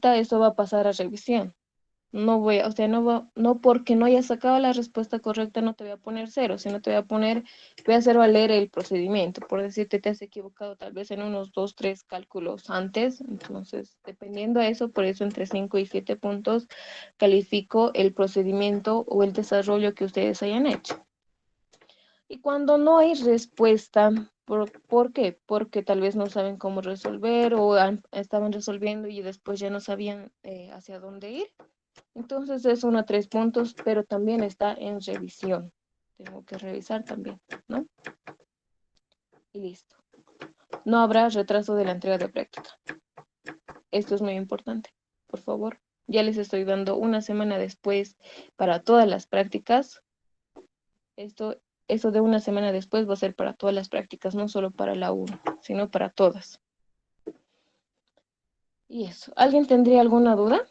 eso va a pasar a revisión. No voy, o sea, no porque no hayas sacado la respuesta correcta, no te voy a poner cero, sino te voy a poner, voy a hacer valer el procedimiento. Por decirte, te has equivocado tal vez en unos 2, 3 cálculos antes. Entonces, dependiendo de eso, por eso entre 5 y 7 puntos califico el procedimiento o el desarrollo que ustedes hayan hecho. Y cuando no hay respuesta, ¿por qué? Porque tal vez no saben cómo resolver o estaban resolviendo y después ya no sabían hacia dónde ir. Entonces es 1 a 3 puntos, pero también está en revisión. Tengo que revisar también, ¿no? Y listo. No habrá retraso de la entrega de práctica. Esto es muy importante. Por favor, ya les estoy dando 1 semana después para todas las prácticas. Eso de 1 semana después va a ser para todas las prácticas, no solo para la 1, sino para todas. Y eso. ¿Alguien tendría alguna duda?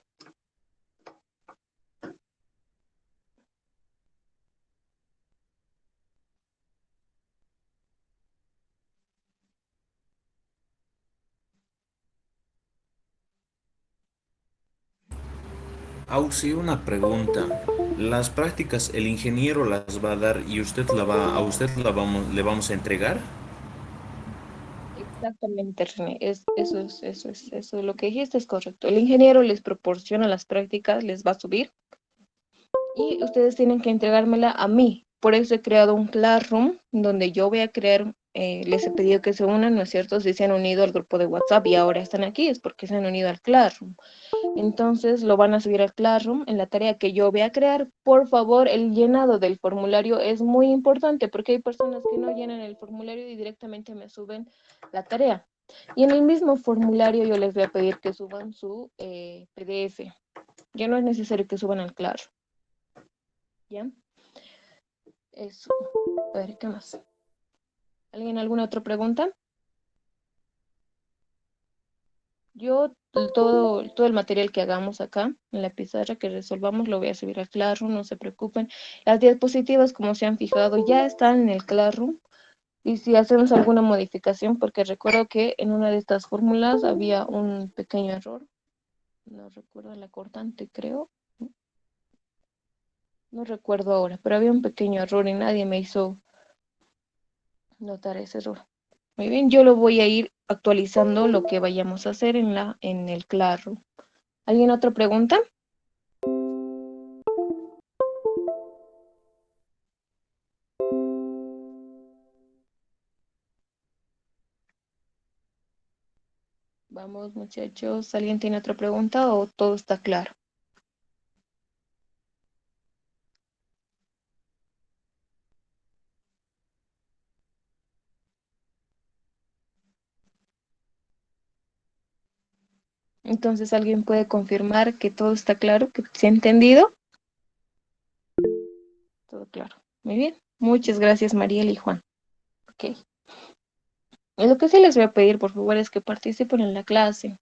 Auxi, una pregunta. Las prácticas, el ingeniero las va a dar y a usted le vamos a entregar. Exactamente, René. Eso, lo que dijiste es correcto. El ingeniero les proporciona las prácticas, les va a subir y ustedes tienen que entregármela a mí. Por eso he creado un Classroom donde yo voy a crear, les he pedido que se unan, ¿no es cierto? Si se han unido al grupo de WhatsApp y ahora están aquí es porque se han unido al Classroom. Entonces lo van a subir al Classroom en la tarea que yo voy a crear. Por favor, el llenado del formulario es muy importante porque hay personas que no llenan el formulario y directamente me suben la tarea. Y en el mismo formulario yo les voy a pedir que suban su PDF. Ya no es necesario que suban al Classroom. ¿Ya? Eso. A ver, ¿qué más? ¿Alguien alguna otra pregunta? Yo todo el material que hagamos acá en la pizarra que resolvamos lo voy a subir al Classroom, no se preocupen. Las diapositivas, como se han fijado, ya están en el Classroom. Y si hacemos alguna modificación, porque recuerdo que en una de estas fórmulas había un pequeño error, no recuerdo la cortante, creo, no recuerdo ahora, pero había un pequeño error y nadie me hizo notar ese error. Muy bien, yo lo voy a ir actualizando lo que vayamos a hacer en el Classroom. ¿Alguien otra pregunta? Vamos, muchachos, ¿alguien tiene otra pregunta o todo está claro? Entonces, ¿alguien puede confirmar que todo está claro, que se ha entendido? Todo claro. Muy bien. Muchas gracias, Mariel y Juan. Ok. Y lo que sí les voy a pedir, por favor, es que participen en la clase.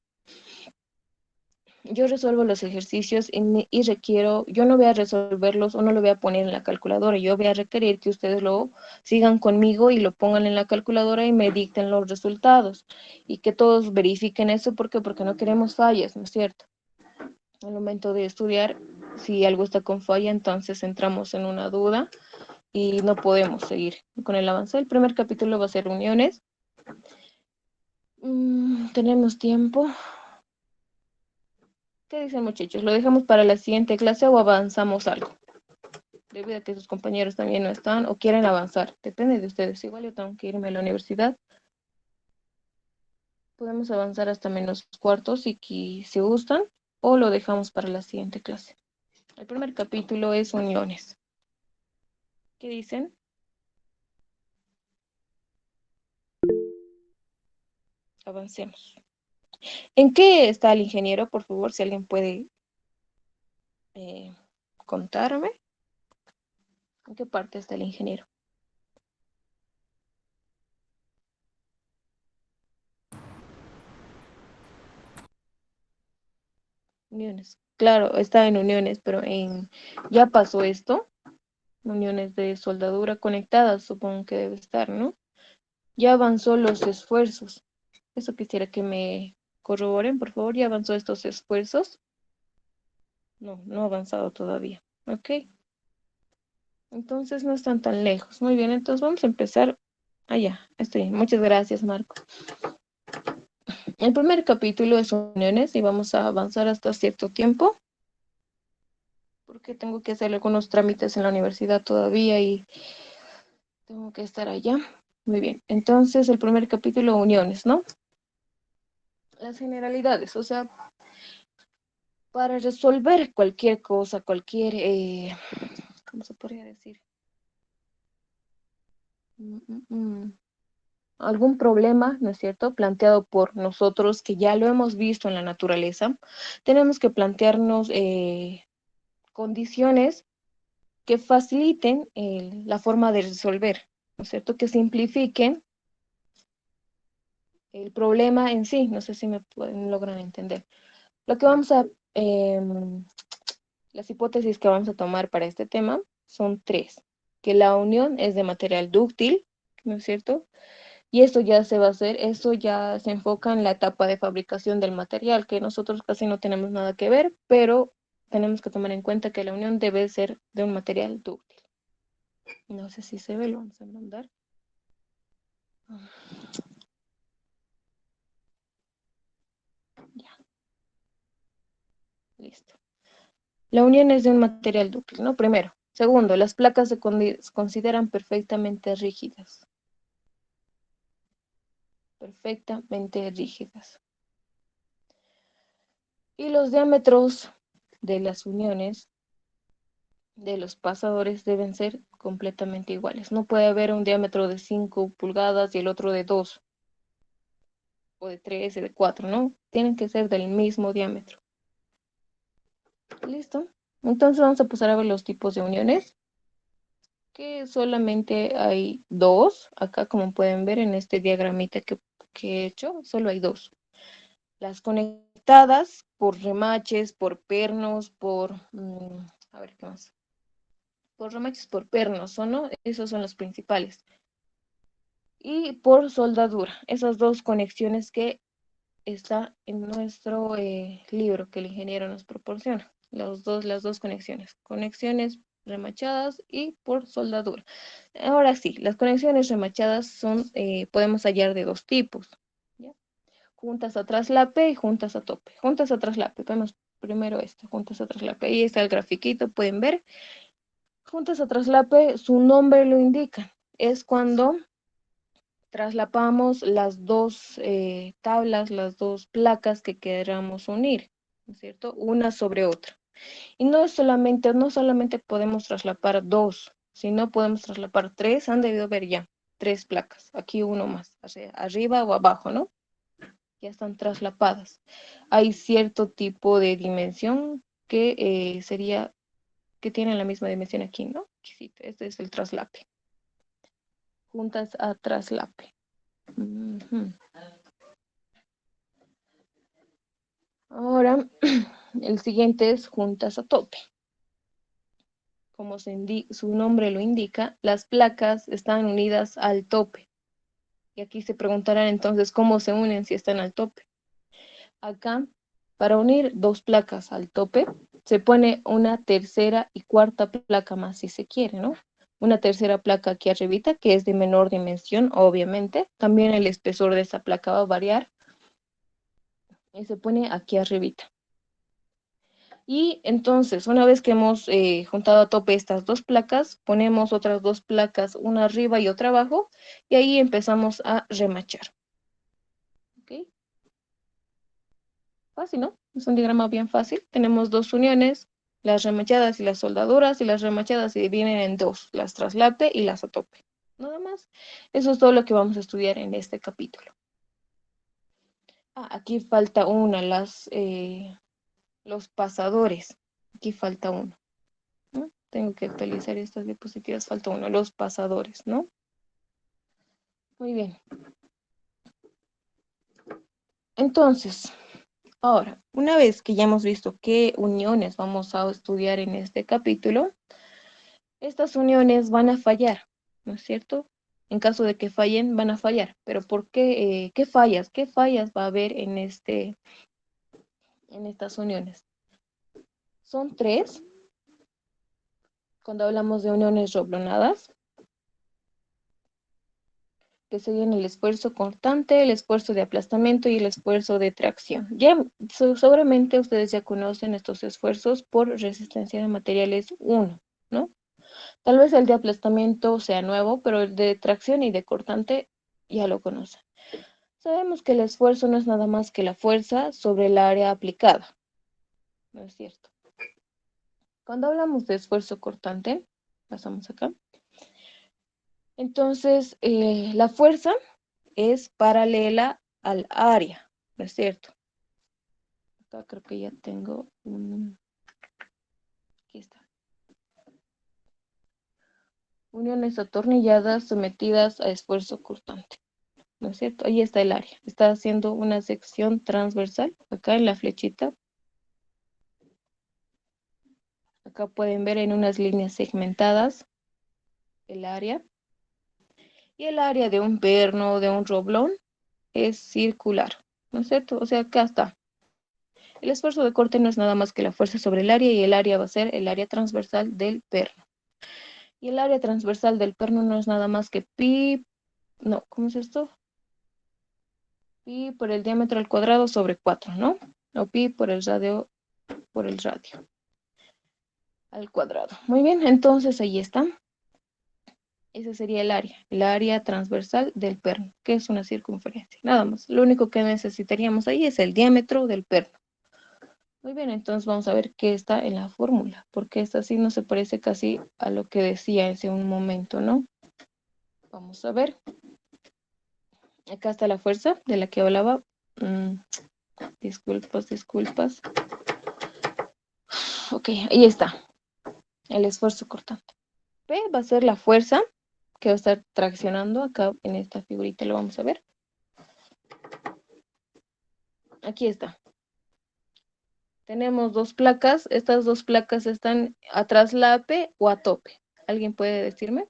Yo resuelvo los ejercicios y requiero, yo no voy a resolverlos o no lo voy a poner en la calculadora, yo voy a requerir que ustedes lo sigan conmigo y lo pongan en la calculadora y me dicten los resultados y que todos verifiquen eso, ¿por qué? Porque no queremos fallas, ¿no es cierto? Al momento de estudiar, si algo está con falla, entonces entramos en una duda y no podemos seguir con el avance. El primer capítulo va a ser uniones. Tenemos tiempo. ¿Qué dicen, muchachos? ¿Lo dejamos para la siguiente clase o avanzamos algo? Debido a que sus compañeros también no están o quieren avanzar. Depende de ustedes. Igual yo tengo que irme a la universidad. Podemos avanzar hasta menos cuartos si gustan o lo dejamos para la siguiente clase. El primer capítulo es uniones. ¿Qué dicen? Avancemos. ¿En qué está el ingeniero? Por favor, si alguien puede eh, contarme. ¿En qué parte está el ingeniero? Uniones. Claro, está en uniones, pero ya pasó esto. Uniones de soldadura conectadas, supongo que debe estar, ¿no? Ya avanzó los esfuerzos. Eso quisiera que me corroboren, por favor, ¿ya avanzó estos esfuerzos? No, no ha avanzado todavía. Ok, entonces no están tan lejos. Muy bien, entonces vamos a empezar allá. Estoy bien. Muchas gracias, Marco. El primer capítulo es uniones y vamos a avanzar hasta cierto tiempo porque tengo que hacer algunos trámites en la universidad todavía y tengo que estar allá. Muy bien, entonces el primer capítulo, uniones, ¿no? Las generalidades, o sea, para resolver cualquier cosa, ¿cómo se podría decir? Mm, mm, mm. Algún problema, ¿no es cierto?, planteado por nosotros, que ya lo hemos visto en la naturaleza, tenemos que plantearnos condiciones que faciliten la forma de resolver, ¿no es cierto?, que simplifiquen el problema en sí. No sé si logran entender. Lo que vamos a, las hipótesis que vamos a tomar para este tema son tres: que la unión es de material dúctil, ¿no es cierto? Y eso ya se va a hacer, eso ya se enfoca en la etapa de fabricación del material, que nosotros casi no tenemos nada que ver, pero tenemos que tomar en cuenta que la unión debe ser de un material dúctil. No sé si se ve, lo vamos a mandar. Ya, listo. La unión es de un material dúctil, ¿no? Primero. Segundo, las placas se consideran perfectamente rígidas. Perfectamente rígidas. Y los diámetros de las uniones de los pasadores deben ser completamente iguales. No puede haber un diámetro de 5 pulgadas y el otro de 2, o de 3, y de 4, ¿no? Tienen que ser del mismo diámetro. ¿Listo? Entonces vamos a pasar a ver los tipos de uniones, que solamente hay dos. Acá, como pueden ver en este diagramita que he hecho, solo hay dos. Las conectadas por remaches, por pernos, a ver, ¿qué más? Por remaches, por pernos, ¿no? Esos son los principales. Y por soldadura, esas dos conexiones que está en nuestro libro que el ingeniero nos proporciona. Las dos conexiones. Conexiones remachadas y por soldadura. Ahora sí, las conexiones remachadas podemos hallar de dos tipos, ¿ya? Juntas a traslape y juntas a tope. Juntas a traslape, vemos primero esto, juntas a traslape. Ahí está el grafiquito, pueden ver. Juntas a traslape, su nombre lo indica. Es cuando traslapamos las dos tablas, las dos placas que queramos unir, ¿no es cierto? Una sobre otra. Y no solamente podemos traslapar dos, sino podemos traslapar tres. Han debido ver ya tres placas. Aquí uno más, hacia arriba o abajo, ¿no? Ya están traslapadas. Hay cierto tipo de dimensión que que tienen la misma dimensión aquí, ¿no? Sí, este es el traslape. Juntas a traslape. Ujú. Ahora, el siguiente es juntas a tope. Como su nombre lo indica, las placas están unidas al tope. Y aquí se preguntarán entonces cómo se unen si están al tope. Acá, para unir dos placas al tope, se pone una tercera y cuarta placa más si se quiere, ¿no? Una tercera placa aquí arribita, que es de menor dimensión, obviamente. También el espesor de esa placa va a variar. Y se pone aquí arribita. Y entonces, una vez que hemos juntado a tope estas dos placas, ponemos otras dos placas, una arriba y otra abajo, y ahí empezamos a remachar. ¿Ok? Fácil, ¿no? Es un diagrama bien fácil. Tenemos dos uniones, las remachadas y las soldaduras, y las remachadas se dividen en dos, las traslape y las a tope. Nada más. Eso es todo lo que vamos a estudiar en este capítulo. Aquí falta una, los pasadores. Aquí falta uno, ¿no? Tengo que actualizar estas diapositivas, falta uno, los pasadores, ¿no? Muy bien. Entonces, ahora, una vez que ya hemos visto qué uniones vamos a estudiar en este capítulo, estas uniones van a fallar, ¿no es cierto? En caso de que fallen, van a fallar. Pero ¿por qué? ¿Qué fallas? ¿Qué fallas va a haber en estas uniones? Son tres, cuando hablamos de uniones roblonadas, que serían el esfuerzo cortante, el esfuerzo de aplastamiento y el esfuerzo de tracción. Ya, seguramente ustedes ya conocen estos esfuerzos por resistencia de materiales 1, ¿no? Tal vez el de aplastamiento sea nuevo, pero el de tracción y de cortante ya lo conocen. Sabemos que el esfuerzo no es nada más que la fuerza sobre el área aplicada, ¿no es cierto? Cuando hablamos de esfuerzo cortante, pasamos acá. Entonces, la fuerza es paralela al área, ¿no es cierto? Acá creo que ya tengo un... Aquí está. Uniones atornilladas sometidas a esfuerzo cortante, ¿no es cierto? Ahí está el área. Está haciendo una sección transversal, acá en la flechita. Acá pueden ver en unas líneas segmentadas el área. Y el área de un perno, de un roblón, es circular, ¿no es cierto? O sea, acá está. El esfuerzo de corte no es nada más que la fuerza sobre el área y el área va a ser el área transversal del perno. Y el área transversal del perno no es nada más que pi, no, ¿cómo es esto? Pi por el diámetro al cuadrado sobre 4, ¿no? O pi por el radio al cuadrado. Muy bien, entonces ahí está. Ese sería el área transversal del perno, que es una circunferencia. Nada más. Lo único que necesitaríamos ahí es el diámetro del perno. Muy bien, entonces vamos a ver qué está en la fórmula, porque esta sí no se parece casi a lo que decía hace un momento, ¿no? Vamos a ver. Acá está la fuerza de la que hablaba. Mm, disculpas. Ok, ahí está. El esfuerzo cortante. P va a ser la fuerza que va a estar traccionando. Acá en esta figurita lo vamos a ver. Aquí está. Tenemos dos placas. Estas dos placas están a traslape o a tope. ¿Alguien puede decirme?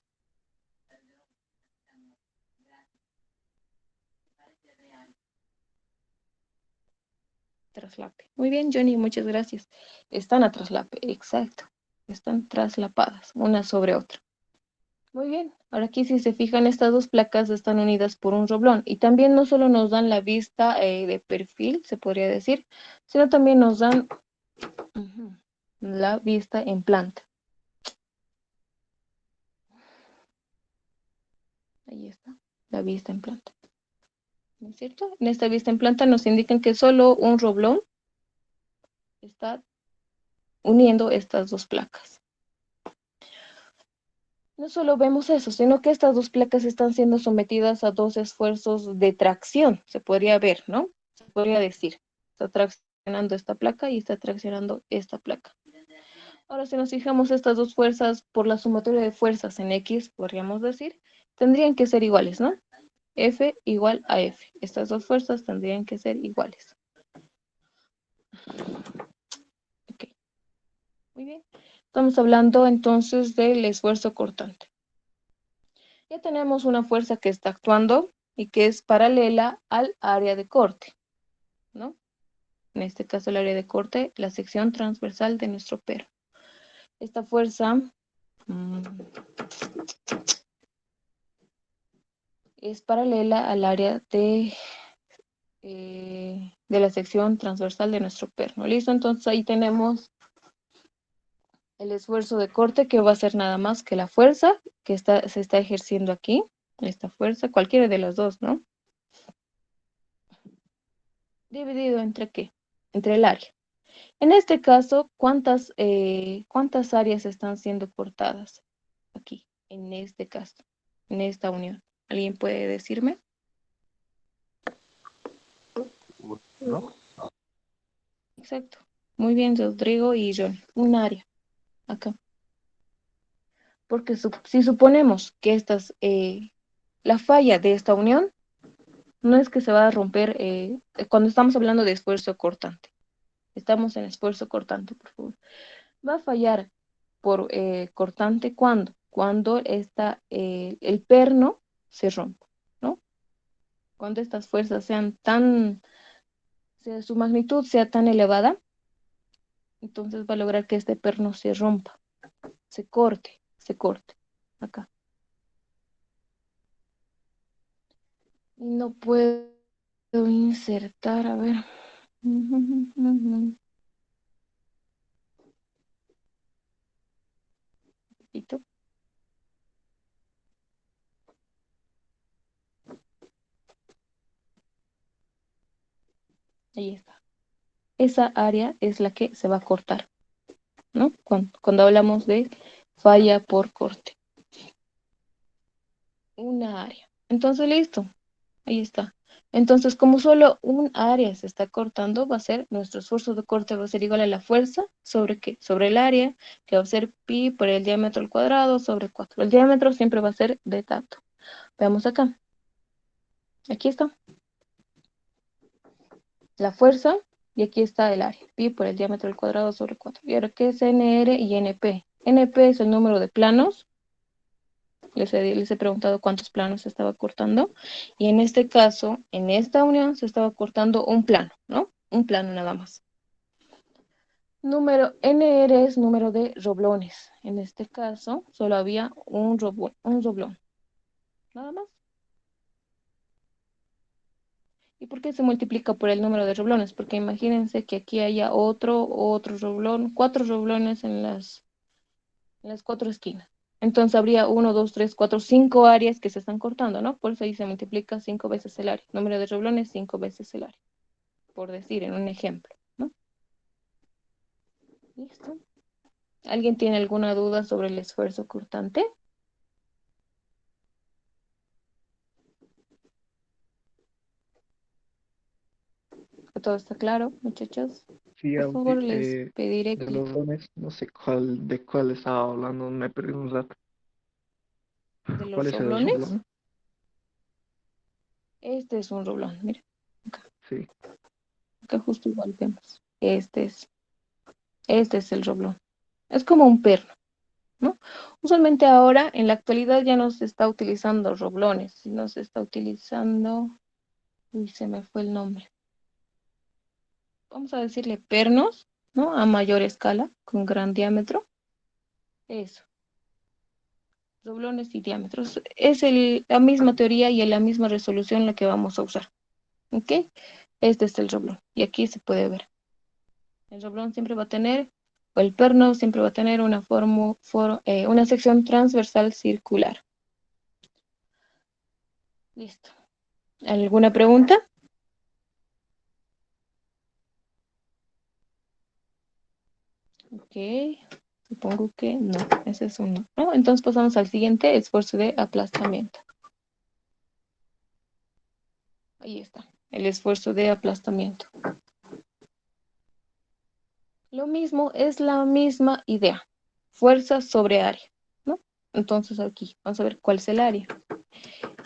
Traslape. Muy bien, Johnny, muchas gracias. Están a traslape, exacto. Están traslapadas, una sobre otra. Muy bien. Ahora aquí, si se fijan, estas dos placas están unidas por un roblón. Y también no solo nos dan la vista de perfil, se podría decir, sino también nos dan la vista en planta. Ahí está, la vista en planta. ¿No es cierto? En esta vista en planta nos indican que solo un roblón está uniendo estas dos placas. No solo vemos eso, sino que estas dos placas están siendo sometidas a dos esfuerzos de tracción, se podría ver, ¿no? Se podría decir, está traccionando esta placa y está traccionando esta placa. Ahora, si nos fijamos estas dos fuerzas por la sumatoria de fuerzas en X, podríamos decir, tendrían que ser iguales, ¿no? F igual a F. Estas dos fuerzas tendrían que ser iguales. Ok, muy bien. Estamos hablando entonces del esfuerzo cortante. Ya tenemos una fuerza que está actuando y que es paralela al área de corte, ¿no? En este caso el área de corte, la sección transversal de nuestro perno. Esta fuerza es paralela al área de la sección transversal de nuestro perno. ¿Listo? Entonces ahí tenemos el esfuerzo de corte, que va a ser nada más que la fuerza que se está ejerciendo aquí, esta fuerza, cualquiera de las dos, ¿no? ¿Dividido entre qué? Entre el área. En este caso, ¿cuántas áreas están siendo cortadas aquí, en este caso, en esta unión? ¿Alguien puede decirme? ¿No? Exacto. Muy bien, Rodrigo y John. Un área, acá. Porque si suponemos que la falla de esta unión no es que se va a romper cuando estamos hablando de esfuerzo cortante. Estamos en esfuerzo cortante, por favor. Va a fallar por cortante, ¿cuándo? Cuando el perno se rompa, ¿no? Cuando estas fuerzas su magnitud sea tan elevada, entonces va a lograr que este perno se rompa, se corte, acá. Y no puedo insertar, a ver. Poquito. Ahí está. Esa área es la que se va a cortar, ¿no? Cuando hablamos de falla por corte. Una área. Entonces, listo. Ahí está. Entonces, como solo un área se está cortando, va a ser nuestro esfuerzo de corte va a ser igual a la fuerza sobre qué? Sobre el área, que va a ser pi por el diámetro al cuadrado sobre 4. El diámetro siempre va a ser de tanto. Veamos acá. Aquí está la fuerza y aquí está el área. Pi por el diámetro al cuadrado sobre 4. Y ahora, ¿qué es NR y NP? NP es el número de planos. Les he preguntado cuántos planos se estaba cortando. Y en este caso, en esta unión, se estaba cortando un plano, ¿no? Un plano nada más. Número NR es número de roblones. En este caso, solo había un roblón. Nada más. ¿Y por qué se multiplica por el número de roblones? Porque imagínense que aquí haya otro roblón, 4 roblones en las 4 esquinas. Entonces habría 1, 2, 3, 4, 5 áreas que se están cortando, ¿no? Por eso ahí se multiplica 5 veces el área. Número de roblones, 5 veces el área. Por decir, en un ejemplo, ¿no? ¿Listo? ¿Alguien tiene alguna duda sobre el esfuerzo cortante? ¿Todo está claro, muchachos? Sí, Por favor, les pediré de que los dones, no sé de cuál estaba hablando, me perdí un rato. de ¿Cuál los es el roblones, soblón? este es un roblón, mira, Sí. acá justo igual vemos. Este es el roblón. Es como un perno, ¿no? Usualmente ahora, en la actualidad, ya no se está utilizando roblones, sino se está utilizando, uy, se me fue el nombre. Vamos a decirle pernos, ¿no? A mayor escala, con gran diámetro. Eso, doblones y diámetros. Es la misma teoría y la misma resolución la que vamos a usar. ¿Ok? Este es el roblón. Y aquí se puede ver. El roblón siempre va a tener, o el perno siempre va a tener una sección transversal circular. Listo. ¿Alguna pregunta? Ok. Supongo que no. Ese es uno. ¿No? Entonces pasamos al siguiente, esfuerzo de aplastamiento. Ahí está. El esfuerzo de aplastamiento. Lo mismo, es la misma idea. Fuerza sobre área, ¿no? Entonces aquí vamos a ver cuál es el área.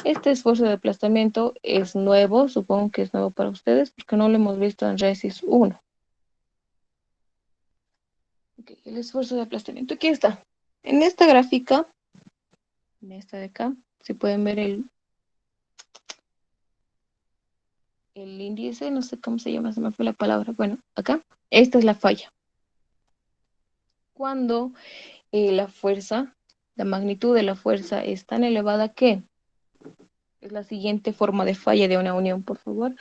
Este esfuerzo de aplastamiento es nuevo, supongo que es nuevo para ustedes, porque no lo hemos visto en Resis 1. Ok, el esfuerzo de aplastamiento, aquí está. En esta gráfica, en esta de acá, si pueden ver el índice, no sé cómo se llama, se me fue la palabra. Bueno, acá, esta es la falla. Cuando la magnitud de la fuerza es tan elevada que es la siguiente forma de falla de una unión, por favor,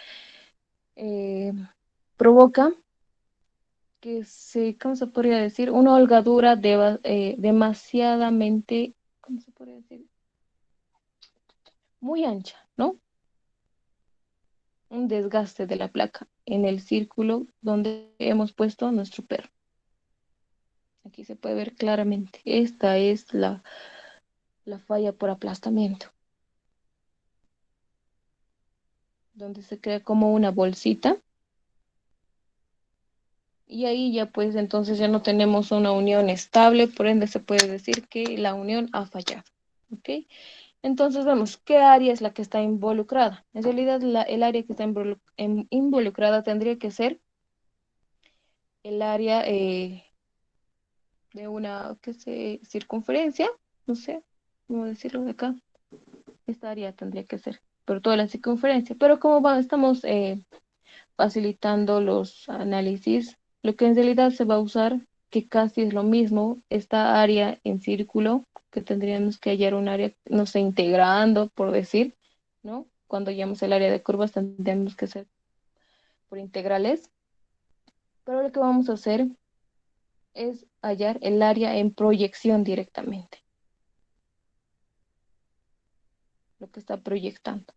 eh, provoca que ¿cómo se podría decir? Una holgadura demasiadamente, ¿cómo se podría decir? Muy ancha, ¿no? Un desgaste de la placa en el círculo donde hemos puesto nuestro perro. Aquí se puede ver claramente. Esta es la falla por aplastamiento, donde se crea como una bolsita. Y ahí ya pues entonces ya no tenemos una unión estable, por ende se puede decir que la unión ha fallado. ¿Ok? Entonces vemos qué área es la que está involucrada. En realidad el área que está involucrada tendría que ser el área de una circunferencia, no sé cómo decirlo de acá. Esta área tendría que ser, pero toda la circunferencia. Pero como estamos facilitando los análisis, lo que en realidad se va a usar, que casi es lo mismo, esta área en círculo, que tendríamos que hallar un área, no sé, integrando, por decir, ¿no? Cuando hallamos el área de curvas tendríamos que ser por integrales, pero lo que vamos a hacer es hallar el área en proyección directamente, lo que está proyectando,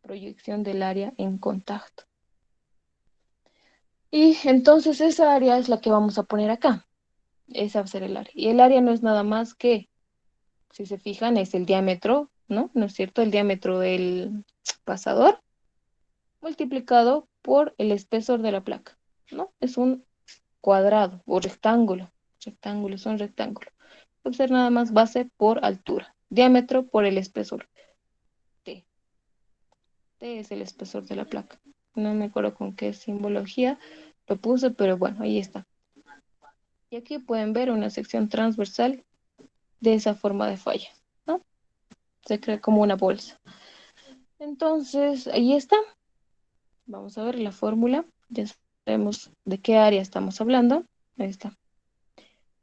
proyección del área en contacto. Y entonces esa área es la que vamos a poner acá. Esa va a ser el área. Y el área no es nada más que, si se fijan, es el diámetro, ¿no? ¿No es cierto? El diámetro del pasador multiplicado por el espesor de la placa, ¿no? Es un cuadrado o rectángulo. Rectángulo, es un rectángulo. Va a ser nada más base por altura. Diámetro por el espesor. T. T es el espesor de la placa. No me acuerdo con qué simbología lo puse, pero bueno, ahí está. Y aquí pueden ver una sección transversal de esa forma de falla, ¿no? Se crea como una bolsa. Entonces, ahí está. Vamos a ver la fórmula. Ya sabemos de qué área estamos hablando. Ahí está.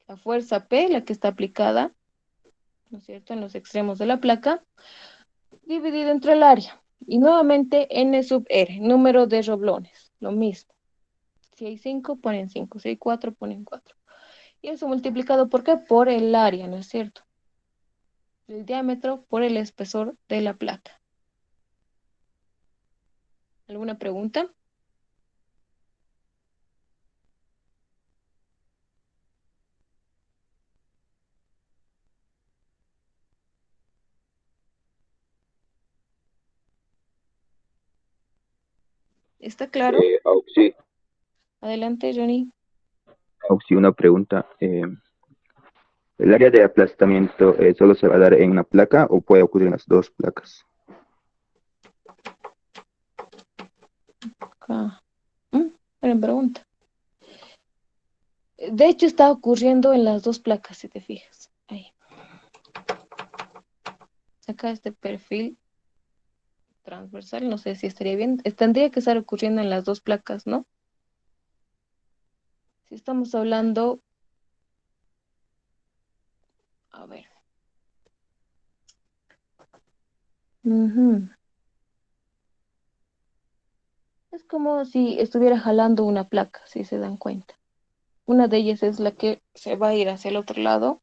La fuerza P, la que está aplicada, ¿no es cierto?, en los extremos de la placa, dividido entre el área. Y nuevamente N sub R, número de roblones. Lo mismo. Si hay 5, ponen 5. Si hay 4, ponen 4. Y eso multiplicado, ¿por qué? Por el área, ¿no es cierto? El diámetro por el espesor de la placa. ¿Alguna pregunta? ¿Está claro? Sí, Adelante, Johnny. sí, una pregunta. ¿El área de aplastamiento solo se va a dar en una placa o puede ocurrir en las dos placas? Acá. Buena pregunta. De hecho, está ocurriendo en las dos placas, si te fijas. Ahí. Acá este perfil transversal, no sé si estaría bien. Tendría que estar ocurriendo en las dos placas, ¿no? Si estamos hablando, a ver. Ujú. Es como si estuviera jalando una placa, si se dan cuenta. Una de ellas es la que se va a ir hacia el otro lado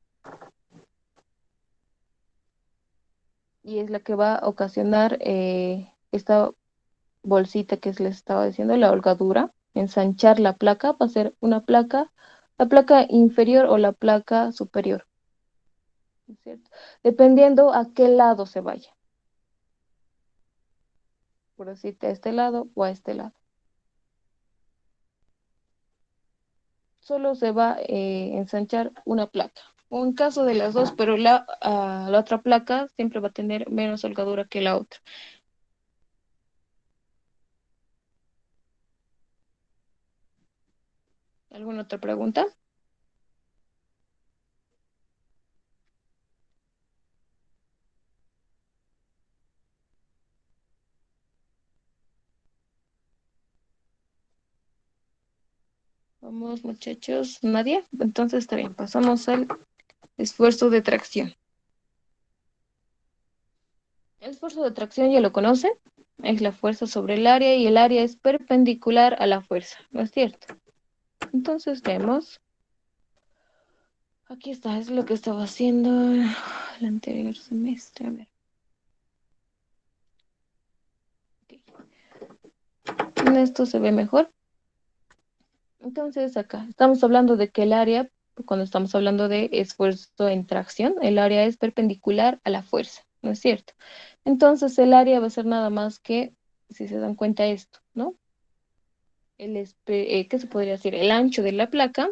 y es la que va a ocasionar esta bolsita que les estaba diciendo, la holgadura, ensanchar la placa, va a ser una placa, la placa inferior o la placa superior, ¿no es cierto? Dependiendo a qué lado se vaya, por decirte a este lado o a este lado. Solo se va a ensanchar una placa. O en caso de las dos, pero la otra placa siempre va a tener menos holgadura que la otra. ¿Alguna otra pregunta? Vamos, muchachos. ¿Nadie? Entonces está bien. Pasamos al esfuerzo de tracción. El esfuerzo de tracción ya lo conocen. Es la fuerza sobre el área y el área es perpendicular a la fuerza, ¿no es cierto? Entonces vemos. Aquí está, es lo que estaba haciendo el anterior semestre. A ver. En esto se ve mejor. Entonces acá estamos hablando de que el área, cuando estamos hablando de esfuerzo en tracción, el área es perpendicular a la fuerza, ¿no es cierto? Entonces el área va a ser nada más que, si se dan cuenta esto, ¿no? ¿Qué se podría decir? El ancho de la placa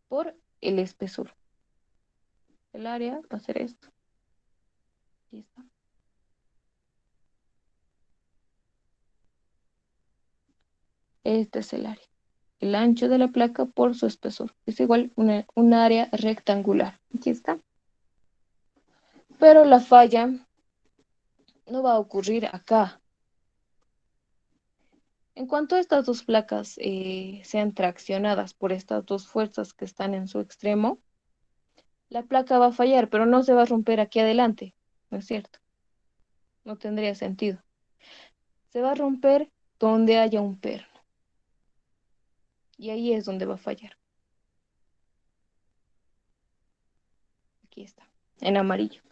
por el espesor. El área va a ser esto. Aquí está. Este es el área. El ancho de la placa por su espesor. Es igual un área rectangular. Aquí está. pero la falla no va a ocurrir acá. En cuanto estas dos placas sean traccionadas por estas dos fuerzas que están en su extremo, la placa va a fallar, pero no se va a romper aquí adelante, ¿no es cierto? No tendría sentido. Se va a romper donde haya un perno, y ahí es donde va a fallar. Aquí está, en amarillo.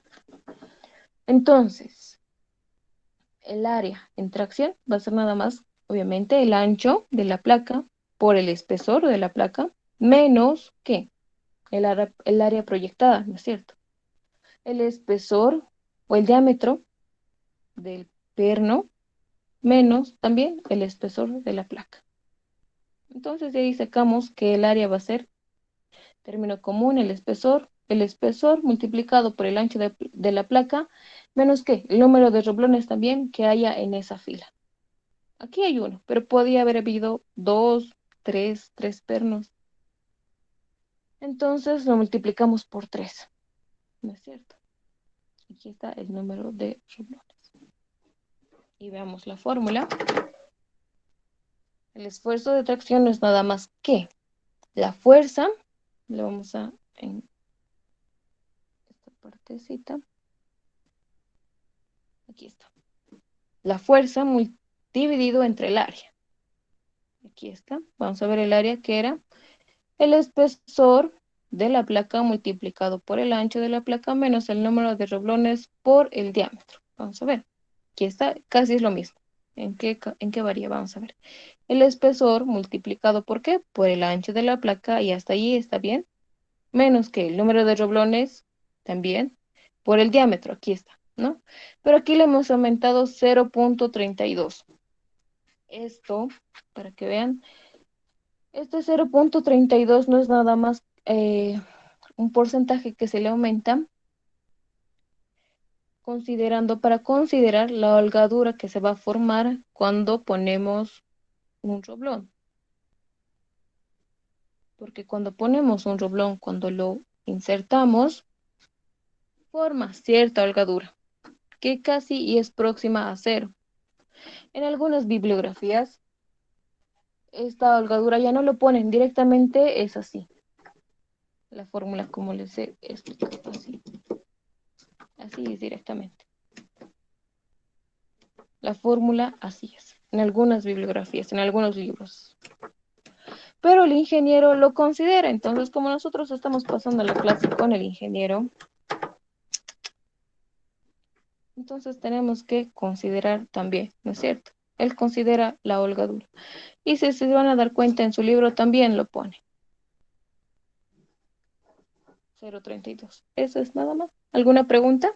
Entonces, el área en tracción va a ser nada más, obviamente, el ancho de la placa por el espesor de la placa, menos, ¿qué? El área proyectada, ¿no es cierto? El espesor o el diámetro del perno menos también el espesor de la placa. Entonces de ahí sacamos que el área va a ser término común, el espesor multiplicado por el ancho de la placa, menos que el número de roblones también que haya en esa fila. Aquí hay uno, pero podía haber habido dos, tres pernos. Entonces lo multiplicamos por 3, ¿no es cierto? Aquí está el número de roblones. Y veamos la fórmula. El esfuerzo de tracción no es nada más que la fuerza, le vamos a en esta partecita, aquí está, la fuerza dividido entre el área. Aquí está, vamos a ver el área que era el espesor de la placa multiplicado por el ancho de la placa menos el número de roblones por el diámetro. Vamos a ver, aquí está, casi es lo mismo. ¿En qué varía? Vamos a ver. El espesor multiplicado por qué? Por el ancho de la placa y hasta ahí está bien. Menos que el número de roblones también por el diámetro, aquí está, ¿no? Pero aquí le hemos aumentado 0.32. Esto, para que vean, este 0.32 no es nada más un porcentaje que se le aumenta para considerar la holgadura que se va a formar cuando ponemos un roblón. Porque cuando ponemos un roblón, cuando lo insertamos, forma cierta holgadura, que casi y es próxima a cero. En algunas bibliografías, esta holgadura ya no lo ponen directamente, es así. La fórmula, como les he explicado, así. Así es directamente. La fórmula así es. En algunas bibliografías, en algunos libros. Pero el ingeniero lo considera. Entonces, como nosotros estamos pasando la clase con el ingeniero, entonces tenemos que considerar también, ¿no es cierto? Él considera la holgadura. Y si se van a dar cuenta, en su libro también lo pone. 0.32. Eso es nada más. ¿Alguna pregunta?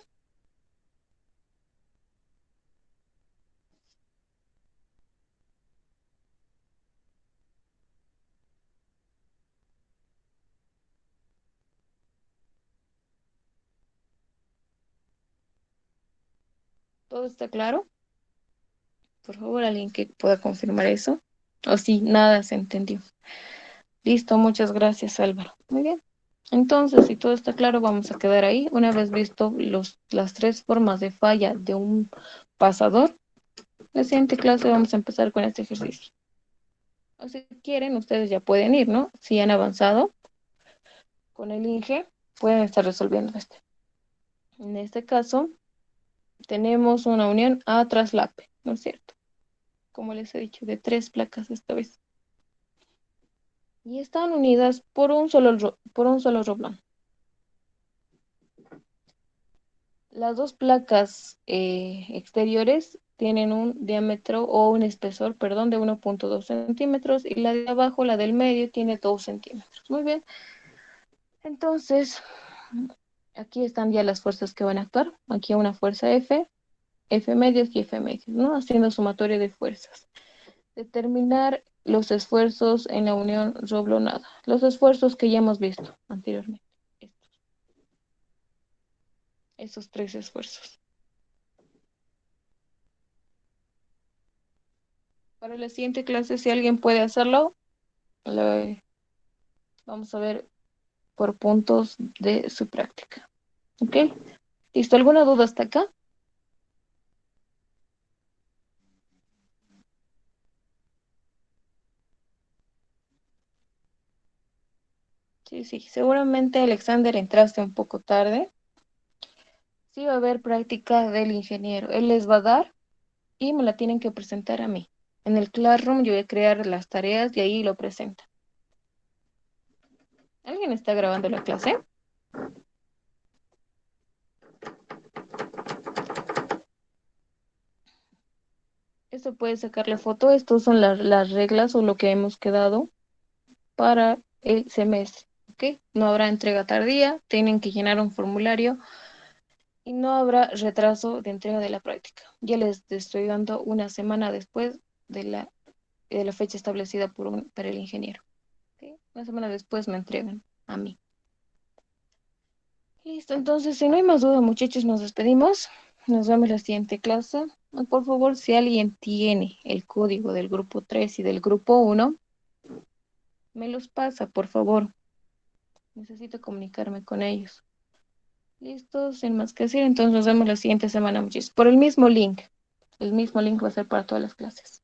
¿Todo está claro? Por favor, alguien que pueda confirmar eso. O si nada se entendió. Listo, muchas gracias, Álvaro. Muy bien. Entonces, si todo está claro, vamos a quedar ahí. Una vez visto las 3 formas de falla de un pasador, la siguiente clase vamos a empezar con este ejercicio. O si quieren, ustedes ya pueden ir, ¿no? Si han avanzado con el INGE, pueden estar resolviendo este. En este caso, tenemos una unión A traslape, ¿no es cierto? Como les he dicho, de 3 placas esta vez. Y están unidas por un solo roblón. Las dos placas exteriores tienen un diámetro o un espesor, perdón, de 1.2 centímetros y la de abajo, la del medio, tiene 2 centímetros. Muy bien. Entonces, aquí están ya las fuerzas que van a actuar. Aquí una fuerza F, F medios y F medios, ¿no? Haciendo sumatoria de fuerzas. Determinar los esfuerzos en la unión roblonada. Los esfuerzos que ya hemos visto anteriormente. Esos 3 esfuerzos. Para la siguiente clase, si alguien puede hacerlo, vamos a ver por puntos de su práctica. ¿Ok? ¿Listo? ¿Alguna duda hasta acá? Sí, sí, seguramente Alexander entraste un poco tarde. Sí va a haber práctica del ingeniero. Él les va a dar y me la tienen que presentar a mí. En el Classroom yo voy a crear las tareas y ahí lo presenta. ¿Alguien está grabando la clase? Esto puede sacarle foto. Estas son las reglas o lo que hemos quedado para el semestre. ¿Ok? No habrá entrega tardía, tienen que llenar un formulario y no habrá retraso de entrega de la práctica. Ya les estoy dando una semana después de la fecha establecida para el ingeniero. ¿Ok? Una semana después me entregan a mí. Listo, entonces, si no hay más dudas, muchachos, nos despedimos. Nos vemos en la siguiente clase. Por favor, si alguien tiene el código del grupo 3 y del grupo 1, me los pasa, por favor. Necesito comunicarme con ellos. Listo, sin más que decir, entonces nos vemos la siguiente semana, muchachos. Por el mismo link. El mismo link va a ser para todas las clases.